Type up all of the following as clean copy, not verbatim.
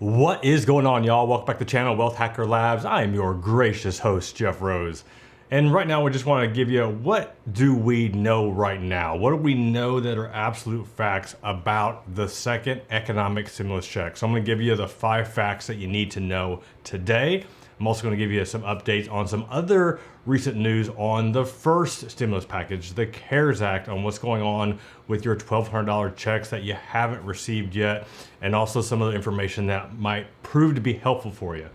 What is going on, y'all? Welcome back to the channel, Wealth Hacker Labs. I am your gracious host, Jeff Rose. And right now, we just want to give you what do we know right now? What do we know that are absolute facts about the second economic stimulus check? So I'm going to give you the 5 facts that you need to know today. I'm also going to give you some updates on some other recent news on the first stimulus package, the CARES Act, on what's going on with your $1,200 checks that you haven't received yet, and also some of the information that might prove to be helpful for you.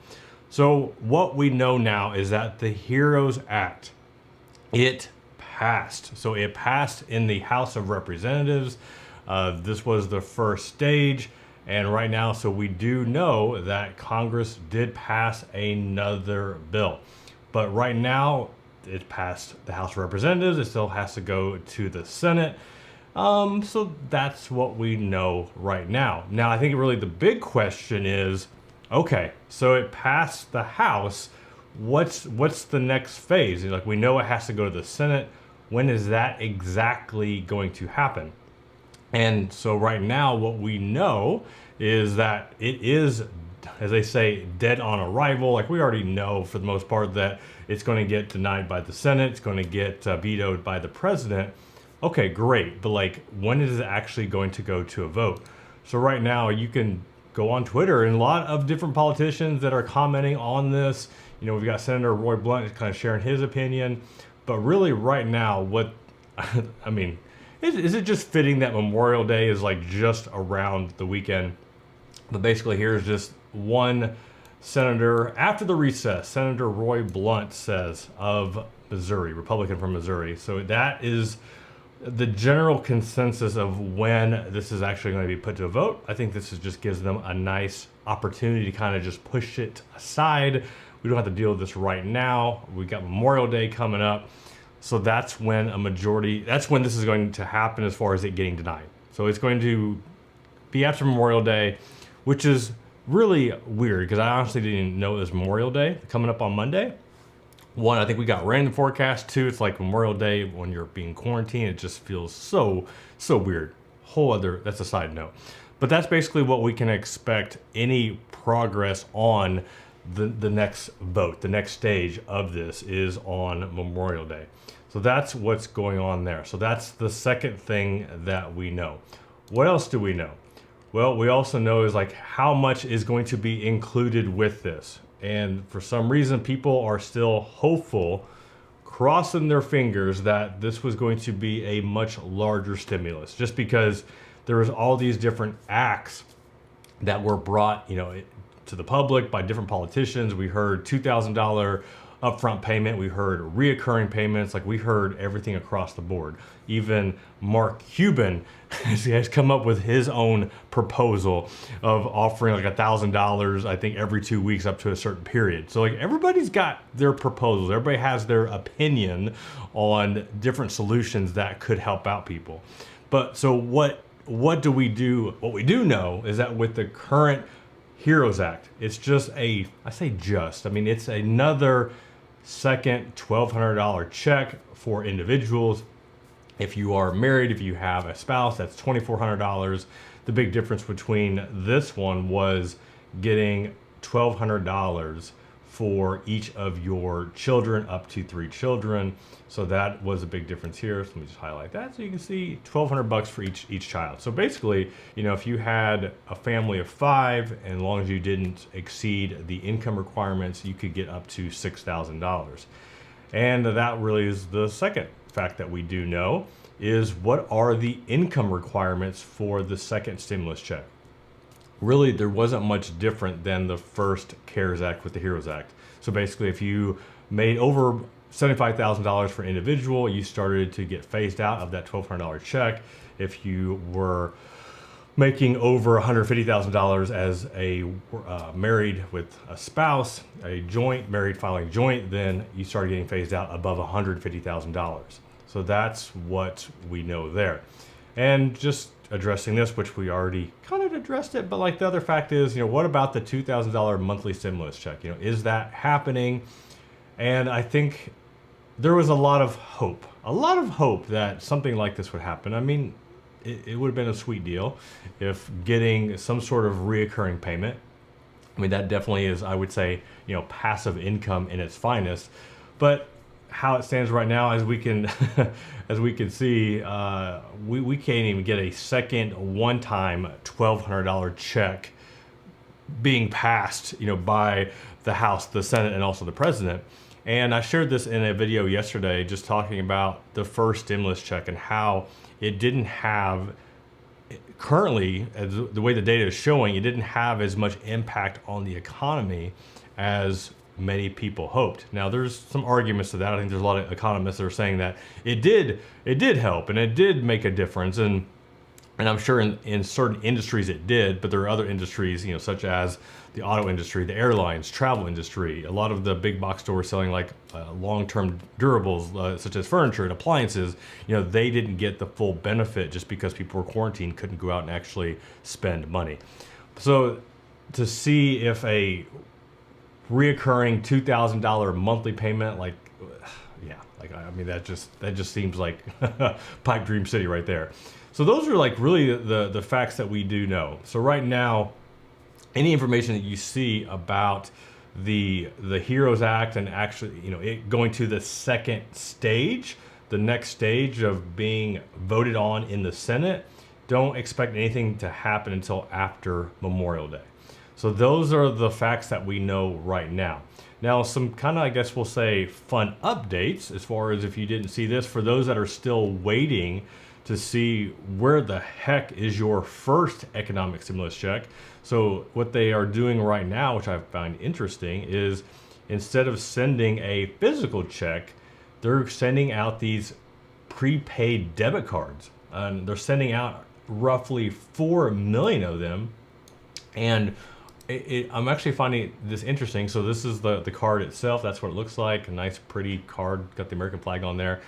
So what we know now is that the HEROES Act, it passed. So it passed in the House of Representatives. This was the first stage. And right now, so we do know that Congress did pass another bill. But right now, it passed the House of Representatives. It still has to go to the Senate. So that's what we know right now. Now, I think really the big question is, okay, so it passed the House. What's the next phase? Like, we know it has to go to the Senate. When is that exactly going to happen? And so right now, what we know is that it is, as they say, dead on arrival. Like, we already know for the most part that it's going to get denied by the Senate. It's going to get vetoed by the president. Okay, great. But like, when is it actually going to go to a vote? So right now, you can go on Twitter, and a lot of different politicians that are commenting on this. You know, we've got Senator Roy Blunt kind of sharing his opinion. But really right now, what, I mean, is it just fitting that Memorial Day is like just around the weekend? But basically, here's just one senator after the recess. Senator Roy Blunt says of Missouri, Republican from Missouri. So that is the general consensus of when this is actually going to be put to a vote. I think this just gives them a nice opportunity to kind of just push it aside. We don't have to deal with this right now. We got Memorial Day coming up. So that's when that's when this is going to happen as far as it getting denied. So it's going to be after Memorial Day, which is really weird because I honestly didn't know it was Memorial Day coming up on Monday. One, I think we got rain in the forecast. 2, it's like Memorial Day when you're being quarantined. It just feels so weird. That's a side note. But that's basically what we can expect any progress on the next vote. The next stage of this is on Memorial Day. So that's what's going on there. So that's the second thing that we know. What else do we know? Well, we also know is like how much is going to be included with this. And for some reason, people are still hopeful, crossing their fingers that this was going to be a much larger stimulus, just because there was all these different acts that were brought, to the public by different politicians. We heard $2,000 upfront payment. We heard reoccurring payments. Like, we heard everything across the board. Even Mark Cuban has come up with his own proposal of offering like $1,000, I think, every 2 weeks up to a certain period. So like, everybody's got their proposals. Everybody has their opinion on different solutions that could help out people. But so what do we do? What we do know is that with the current HEROES Act, it's just it's another second $1,200 check for individuals. If you are married, if you have a spouse, that's $2,400. The big difference between this one was getting $1,200 for each of your children, up to 3 children. So that was a big difference here. So let me just highlight that so you can see $1,200 for each child. So basically, if you had a family of 5, and as long as you didn't exceed the income requirements, you could get up to $6,000. And that really is the second fact that we do know, is what are the income requirements for the second stimulus check? Really, there wasn't much different than the first CARES Act with the HEROES Act. So basically, if you made over $75,000 for an individual, you started to get phased out of that $1,200 check. If you were making over $150,000 as a married with a spouse, a married filing joint, then you started getting phased out above $150,000. So that's what we know there. And just addressing this, which we already kind of addressed it, but like the other fact is, what about the $2,000 monthly stimulus check? Is that happening? And I think there was a lot of hope that something like this would happen. I mean, it would have been a sweet deal if getting some sort of reoccurring payment I mean, that definitely is, I would say, passive income in its finest. But how it stands right now, as we can, as we can see, we can't even get a second one-time $1,200 check being passed, by the House, the Senate, and also the President. And I shared this in a video yesterday, just talking about the first stimulus check and how it didn't have, currently, as the way the data is showing, it didn't have as much impact on the economy as many people hoped. Now, there's some arguments to that. I think there's a lot of economists that are saying that it did help and it did make a difference. And I'm sure in certain industries it did, but there are other industries, such as the auto industry, the airlines, travel industry, a lot of the big box stores selling like long-term durables, such as furniture and appliances, they didn't get the full benefit just because people were quarantined, couldn't go out and actually spend money. So to see if a reoccurring $2,000 monthly payment, I mean, that just seems like pipe dream city right there. So those are like really the facts that we do know. So right now, any information that you see about the HEROES Act and actually, it going to the second stage, the next stage of being voted on in the Senate, don't expect anything to happen until after Memorial Day. So those are the facts that we know right now. Now, some kind of, I guess we'll say, fun updates as far as if you didn't see this, for those that are still waiting to see where the heck is your first economic stimulus check. So what they are doing right now, which I find interesting, is instead of sending a physical check, they're sending out these prepaid debit cards. And they're sending out roughly 4 million of them. And I'm actually finding this interesting. So this is the card itself. That's what it looks like. A nice, pretty card. Got the American flag on there.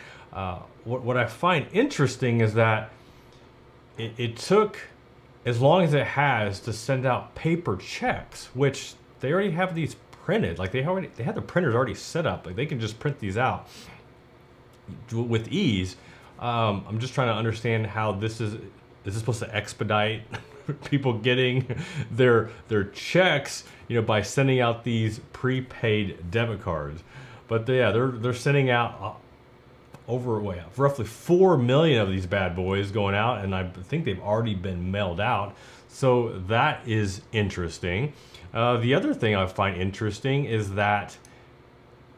What I find interesting is that it took as long as it has to send out paper checks, which they already have these printed. Like they have the printers already set up. Like they can just print these out with ease. I'm just trying to understand how this is supposed to expedite people getting their checks, by sending out these prepaid debit cards. But they're sending out roughly 4 million of these bad boys going out, and I think they've already been mailed out. So that is interesting. The other thing I find interesting is that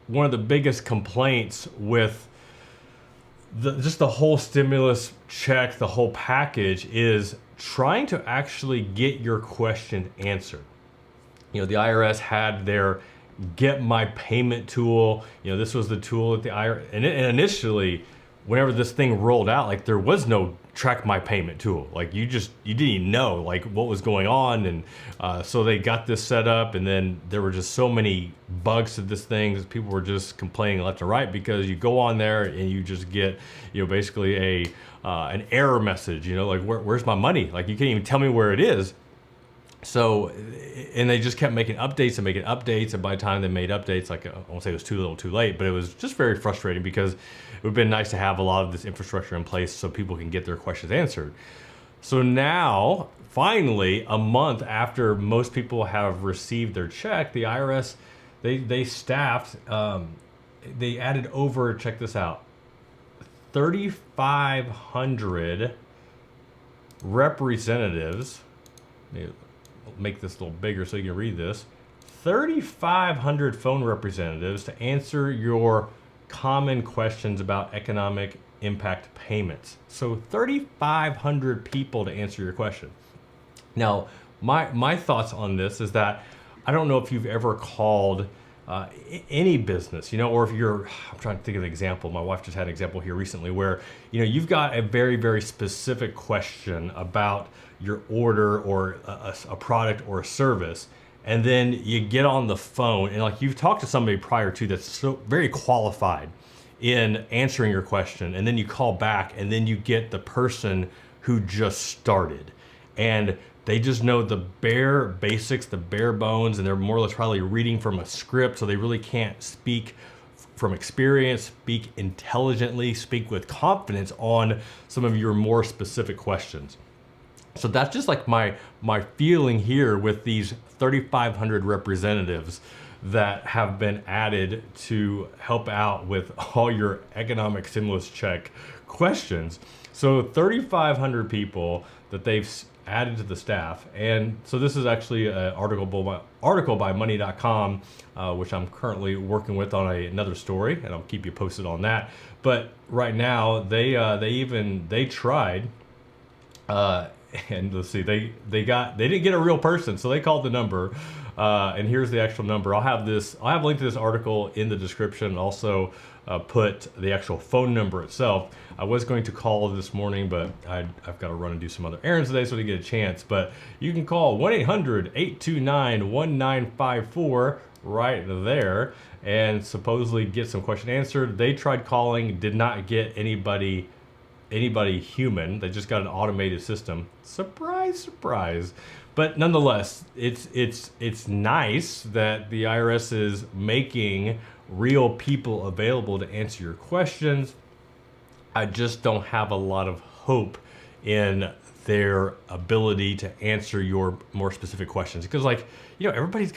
one of the biggest complaints with just the whole stimulus check, the whole package, is trying to actually get your question answered. The IRS had their Get My Payment tool. This was the tool that the IRS, and initially, whenever this thing rolled out, like there was no Track My Payment tool. Like you didn't even know like what was going on, and so they got this set up, and then there were just so many bugs to this thing that people were just complaining left and right, because you go on there and you just get basically an error message. Like where's my money? Like you can't even tell me where it is. So, and they just kept making updates, and by the time they made updates, like I won't say it was too little too late, but it was just very frustrating, because it would have been nice to have a lot of this infrastructure in place so people can get their questions answered. So now, finally, a month after most people have received their check, the IRS, they staffed, they added over, check this out, 3,500 representatives. Make this a little bigger so you can read this. 3,500 phone representatives to answer your common questions about economic impact payments. So 3,500 people to answer your question. Now, my thoughts on this is that I don't know if you've ever called any business, or if I'm trying to think of an example. My wife just had an example here recently where, you've got a very, very specific question about your order or a product or a service, and then you get on the phone and like you've talked to somebody prior to that's so very qualified in answering your question, and then you call back and then you get the person who just started, and they just know the bare basics, the bare bones, and they're more or less probably reading from a script, so they really can't speak from experience, speak intelligently, speak with confidence on some of your more specific questions. So that's just like my feeling here with these 3,500 representatives that have been added to help out with all your economic stimulus check questions. So 3,500 people that they've added to the staff. And so this is actually an article by money.com, which I'm currently working with on another story, and I'll keep you posted on that. But right now they tried, and let's see, they didn't get a real person, so they called the number, and here's the actual number. I'll have a link to this article in the description, and also put the actual phone number itself. I was going to call this morning, but I've got to run and do some other errands today, so I didn't get a chance. But you can call 1-800-829-1954 right there and supposedly get some question answered. They tried calling, did not get anybody human. They just got an automated system. Surprise, surprise. But nonetheless, it's nice that the IRS is making real people available to answer your questions. I just don't have a lot of hope in their ability to answer your more specific questions, because, like, you know, everybody has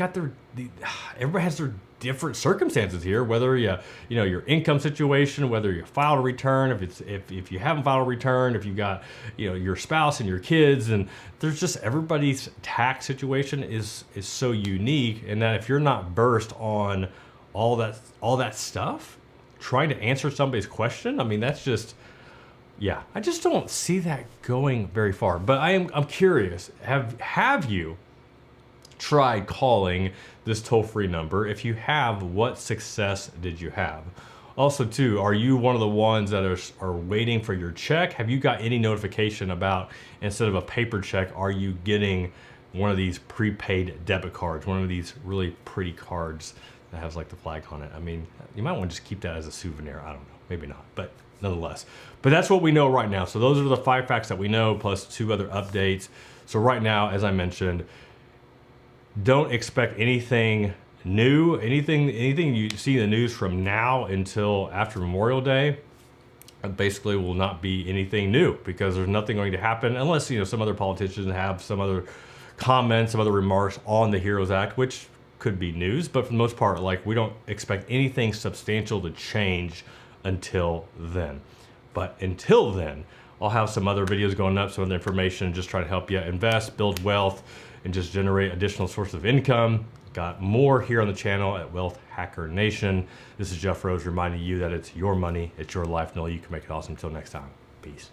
their different circumstances here, whether your income situation, whether you filed a return, if you haven't filed a return, if you got, your spouse and your kids, and there's just, everybody's tax situation is so unique, and that if you're not versed on all that stuff, trying to answer somebody's question, I mean, that's just, yeah, I just don't see that going very far. But I'm curious, have you tried calling this toll-free number? If you have, what success did you have? Also, too, are you one of the ones that are waiting for your check? Have you got any notification about, instead of a paper check, are you getting one of these prepaid debit cards, one of these really pretty cards that has like the flag on it? I mean, you might want to just keep that as a souvenir. I don't know, maybe not, but nonetheless. But that's what we know right now. So those are the 5 facts that we know, plus 2 other updates. So right now, as I mentioned, don't expect anything new, anything you see in the news from now until after Memorial Day. Basically will not be anything new, because there's nothing going to happen unless, some other politicians have some other comments, some other remarks on the HEROES Act, which could be news. But for the most part, like, we don't expect anything substantial to change until then. But until then, I'll have some other videos going up, some other information, just try to help you invest, build wealth, and just generate additional source of income. Got more here on the channel at Wealth Hacker Nation. This is Jeff Rose reminding you that it's your money, it's your life. Know you can make it awesome. Until next time, peace.